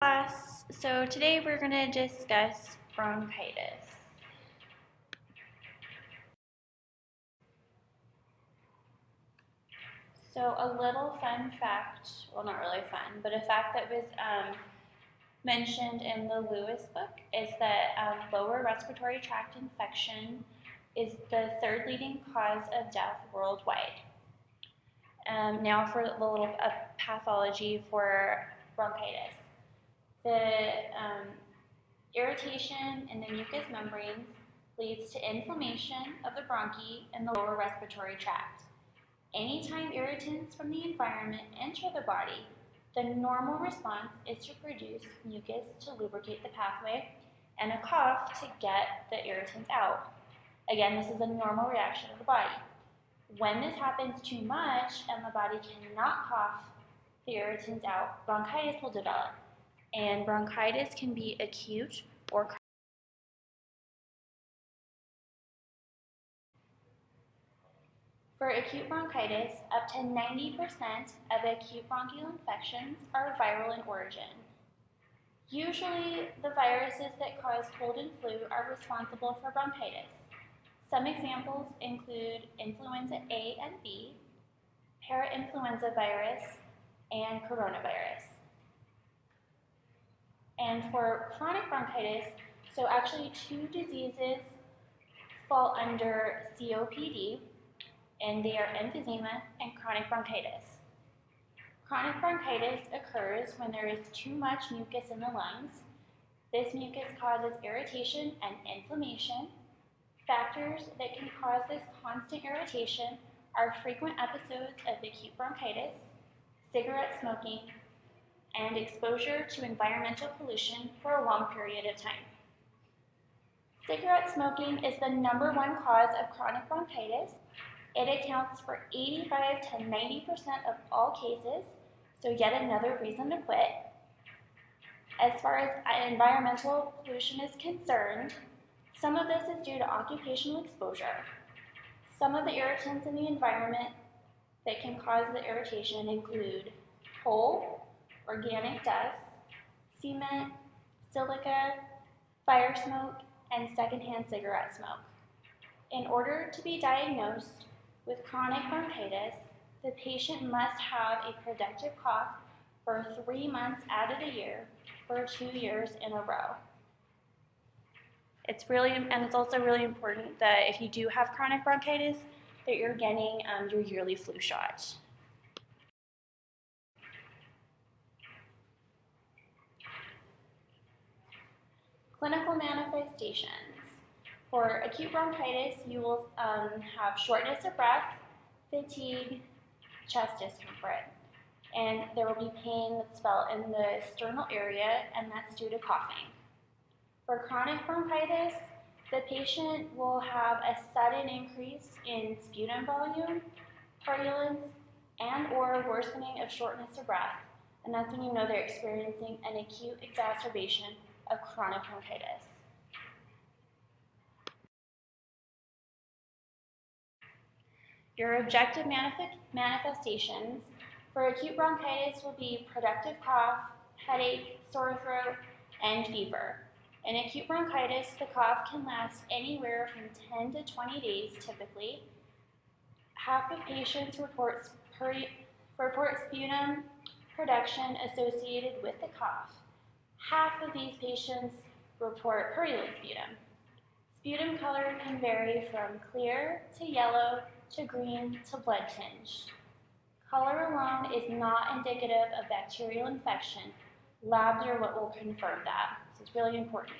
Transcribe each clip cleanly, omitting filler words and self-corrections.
class. So today we're going to discuss bronchitis. So a little fun fact, well not really fun, but a fact that was mentioned in the Lewis book is that lower respiratory tract infection is the third leading cause of death worldwide. Now for a little pathology for bronchitis. The irritation in the mucous membranes leads to inflammation of the bronchi in the lower respiratory tract. Anytime irritants from the environment enter the body, the normal response is to produce mucus to lubricate the pathway and a cough to get the irritants out. Again, this is a normal reaction of the body. When this happens too much and the body cannot cough the irritants out, bronchitis will develop. And bronchitis can be acute or chronic. For acute bronchitis, up to 90% of acute bronchial infections are viral in origin. Usually, the viruses that cause cold and flu are responsible for bronchitis. Some examples include influenza A and B, parainfluenza virus, and coronavirus. And for chronic bronchitis, so actually two diseases fall under COPD, and they are emphysema and chronic bronchitis. Chronic bronchitis occurs when there is too much mucus in the lungs. This mucus causes irritation and inflammation. Factors that can cause this constant irritation are frequent episodes of acute bronchitis, cigarette smoking, and exposure to environmental pollution for a long period of time. Cigarette smoking is the #1 cause of chronic bronchitis. It accounts for 85 to 90% of all cases, so yet another reason to quit. As far as environmental pollution is concerned, some of this is due to occupational exposure. Some of the irritants in the environment that can cause the irritation include coal, organic dust, cement, silica, fire smoke, and secondhand cigarette smoke. In order to be diagnosed with chronic bronchitis, the patient must have a productive cough for 3 months out of the year for 2 years in a row. It's also really important that if you do have chronic bronchitis, that you're getting your yearly flu shot. Clinical manifestations. For acute bronchitis, you will have shortness of breath, fatigue, chest discomfort, and there will be pain that's felt in the sternal area, and that's due to coughing. For chronic bronchitis, the patient will have a sudden increase in sputum volume, purulence, and or worsening of shortness of breath, and that's when you know they're experiencing an acute exacerbation of chronic bronchitis. Your objective manifestations for acute bronchitis will be productive cough, headache, sore throat, and fever. In acute bronchitis, the cough can last anywhere from 10 to 20 days typically. Half of patients report sputum production associated with the cough. Half of these patients report purulent sputum. Sputum color can vary from clear to yellow to green to blood tinged. Color alone is not indicative of bacterial infection. Labs are what will confirm that, so it's really important.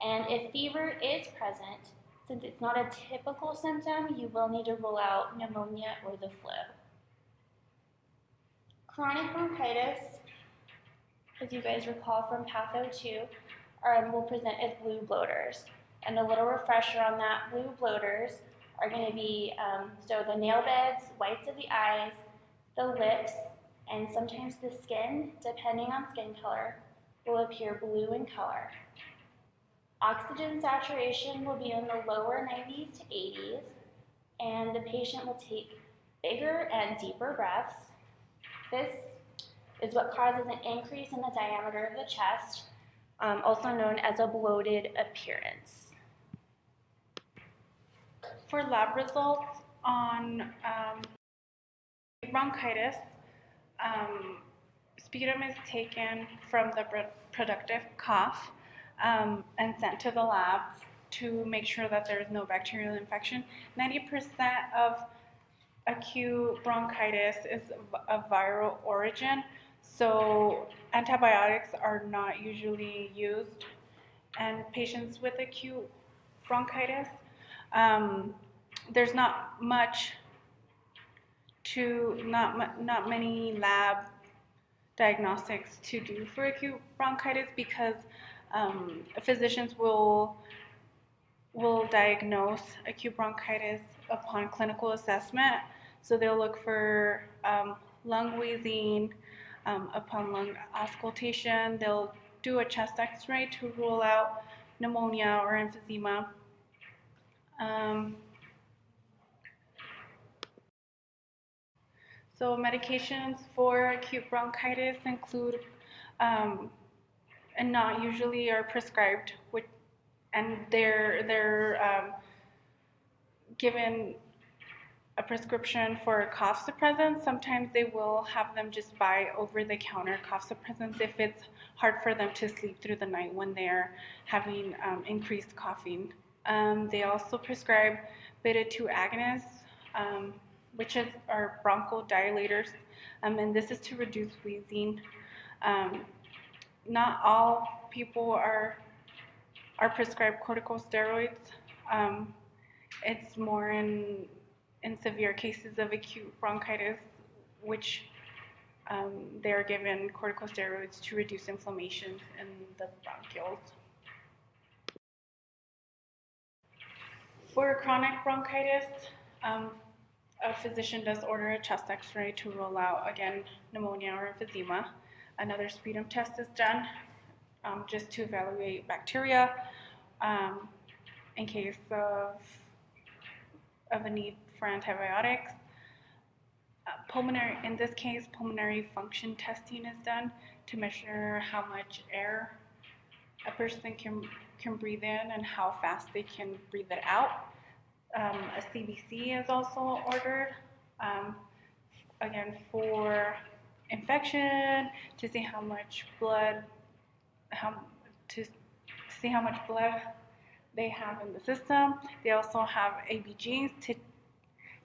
And if fever is present, since it's not a typical symptom, you will need to rule out pneumonia or the flu. Chronic bronchitis, as you guys recall from Patho 2, will present as blue bloaters. And a little refresher on that, blue bloaters are going to be, so the nail beds, whites of the eyes, the lips, and sometimes the skin, depending on skin color, will appear blue in color. Oxygen saturation will be in the lower 90s to 80s, and the patient will take bigger and deeper breaths. This is what causes an increase in the diameter of the chest, also known as a bloated appearance. For lab results on bronchitis, sputum is taken from the productive cough and sent to the lab to make sure that there is no bacterial infection. 90% of acute bronchitis is of viral origin, so antibiotics are not usually used. And patients with acute bronchitis, there's not many lab diagnostics to do for acute bronchitis because physicians will diagnose acute bronchitis upon clinical assessment. So they'll look for lung wheezing. Upon lung auscultation, they'll do a chest x-ray to rule out pneumonia or emphysema. So medications for acute bronchitis include, and not usually are prescribed, and they're given a prescription for cough suppressants. Sometimes they will have them just buy over-the-counter cough suppressants if it's hard for them to sleep through the night when they're having increased coughing. They also prescribe beta-2 agonists, which are bronchodilators, and this is to reduce wheezing. Not all people are prescribed corticosteroids. It's more in severe cases of acute bronchitis, which they're given corticosteroids to reduce inflammation in the bronchioles. For chronic bronchitis, a physician does order a chest x-ray to rule out, again, pneumonia or emphysema. Another sputum test is done just to evaluate bacteria in case of a need for antibiotics. In this case, pulmonary function testing is done to measure how much air a person can breathe in and how fast they can breathe it out. A CBC is also ordered, again, for infection, to see how much blood, to see how much blood they have in the system. They also have ABGs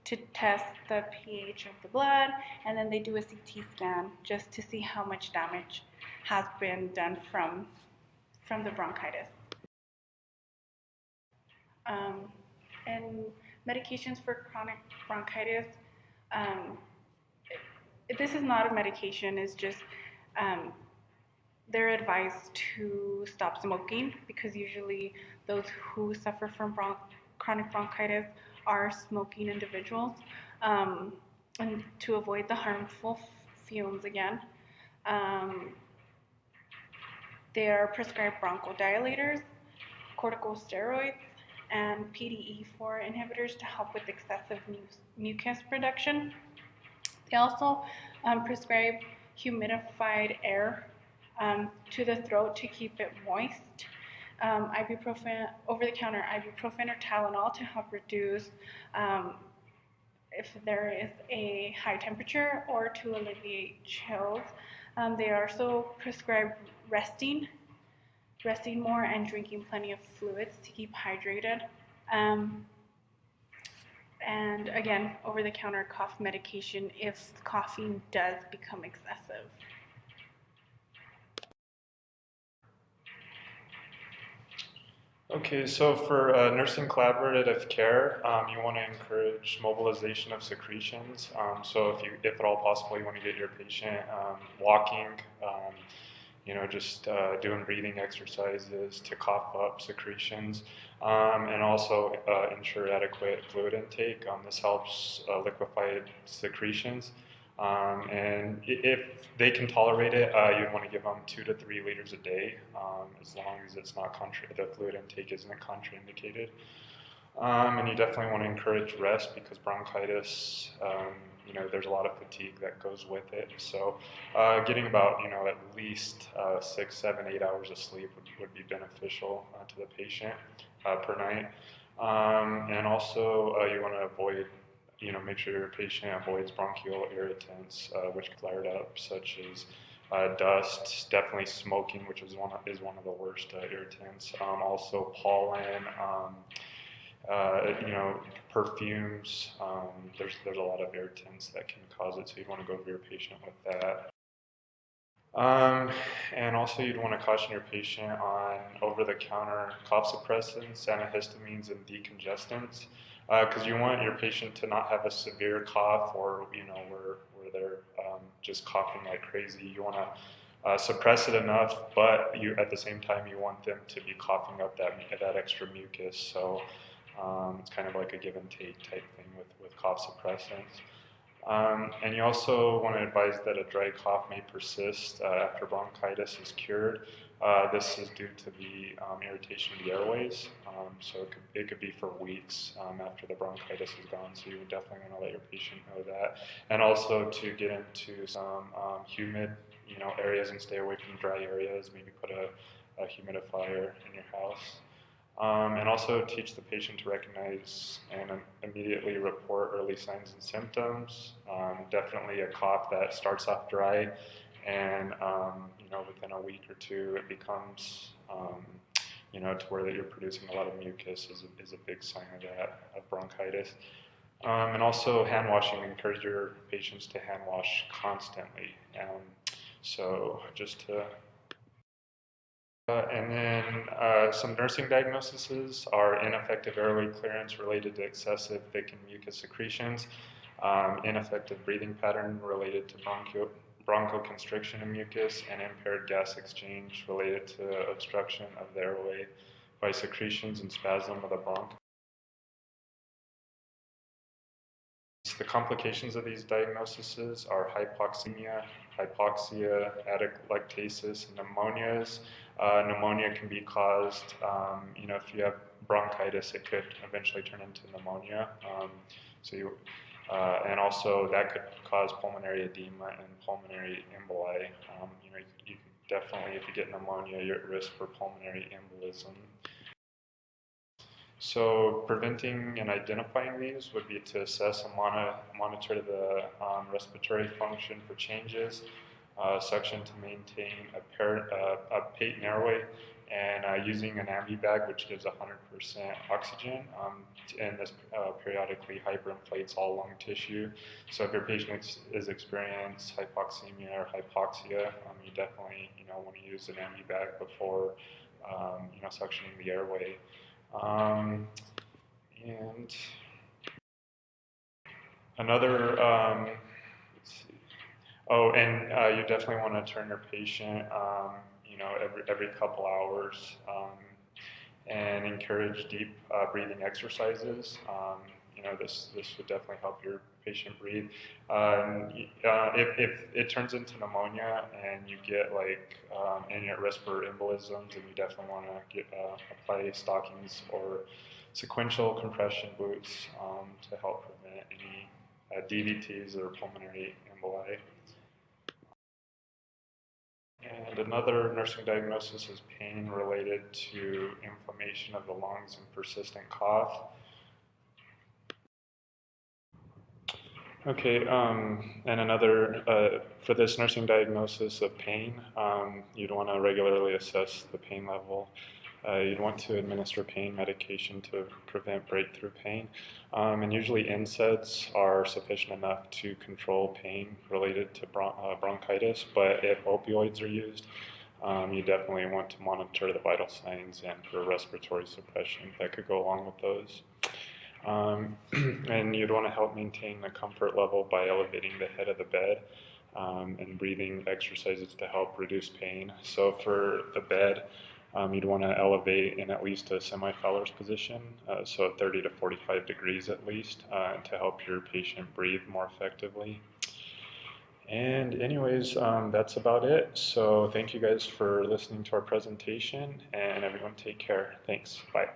to test the pH of the blood, and then they do a CT scan just to see how much damage has been done from the bronchitis. And medications for chronic bronchitis, this is not a medication, it's just they're advised to stop smoking because usually those who suffer from chronic bronchitis are smoking individuals, and to avoid the harmful fumes again. They are prescribed bronchodilators, corticosteroids, and PDE4 inhibitors to help with excessive mucus production. They also prescribe humidified air to the throat to keep it moist. Ibuprofen, over-the-counter ibuprofen or Tylenol to help reduce if there is a high temperature or to alleviate chills. They are also prescribed resting more and drinking plenty of fluids to keep hydrated. And again, over-the-counter cough medication if coughing does become excessive. Okay, so for nursing collaborative care, you want to encourage mobilization of secretions. So if at all possible, you want to get your patient walking, just doing breathing exercises to cough up secretions, and also ensure adequate fluid intake. This helps liquefy secretions. And if they can tolerate it, you'd want to give them 2 to 3 liters a day, as long as it's not the fluid intake isn't contraindicated. And you definitely want to encourage rest because bronchitis there's a lot of fatigue that goes with it. So getting about, at least 6, 7, 8 hours of sleep would be beneficial to the patient per night. And also you want to avoid, make sure your patient avoids bronchial irritants, which flared up, such as dust, definitely smoking, which is one of the worst irritants. Also pollen, perfumes. There's a lot of irritants that can cause it, so you'd want to go over your patient with that. And also you'd want to caution your patient on over-the-counter cough suppressants, antihistamines, and decongestants, because you want your patient to not have a severe cough or, where they're just coughing like crazy. You want to suppress it enough, but at the same time you want them to be coughing up that extra mucus. So it's kind of like a give and take type thing with cough suppressants. And you also want to advise that a dry cough may persist after bronchitis is cured. This is due to the irritation of the airways, so it could be for weeks after the bronchitis is gone, so you would definitely want to let your patient know that. And also to get into some humid areas and stay away from dry areas, maybe put a humidifier in your house. And also teach the patient to recognize and immediately report early signs and symptoms. Definitely a cough that starts off dry, and within a week or two it becomes to where that you're producing a lot of mucus is a big sign of bronchitis. And also hand washing. Encourage your patients to hand wash constantly. So just to and then some nursing diagnoses are ineffective airway clearance related to excessive thick and mucus secretions, ineffective breathing pattern related to bronchoconstriction and mucus, and impaired gas exchange related to obstruction of the airway by secretions and spasm of the bronch. The complications of these diagnoses are hypoxemia, hypoxia, atelectasis, and pneumonias. Pneumonia can be caused, if you have bronchitis, it could eventually turn into pneumonia. And also that could cause pulmonary edema and pulmonary emboli. You could definitely, if you get pneumonia, you're at risk for pulmonary embolism. So preventing and identifying these would be to assess and monitor the respiratory function for changes, suction to maintain a patent airway, and using an ambi bag, which gives 100% oxygen, and this periodically hyperinflates all lung tissue. So if your patient is experiencing hypoxemia or hypoxia, you definitely want to use an ambi bag before suctioning the airway. And another, let's see. Oh, and you definitely want to turn your patient, every couple hours, and encourage deep breathing exercises. This would definitely help your patient breathe. If it turns into pneumonia and you get and you're at risk for embolisms, then you definitely want to apply stockings or sequential compression boots to help prevent any DVTs or pulmonary emboli. And another nursing diagnosis is pain related to inflammation of the lungs and persistent cough. Okay, and another, for this nursing diagnosis of pain, you'd want to regularly assess the pain level. You'd want to administer pain medication to prevent breakthrough pain. And usually NSAIDs are sufficient enough to control pain related to bronchitis, but if opioids are used, you definitely want to monitor the vital signs and for respiratory suppression that could go along with those. And you'd want to help maintain the comfort level by elevating the head of the bed and breathing exercises to help reduce pain. So for the bed, you'd want to elevate in at least a semi-Fowler's position, so 30 to 45 degrees at least, to help your patient breathe more effectively. And anyways, that's about it. So thank you guys for listening to our presentation, and everyone take care. Thanks. Bye.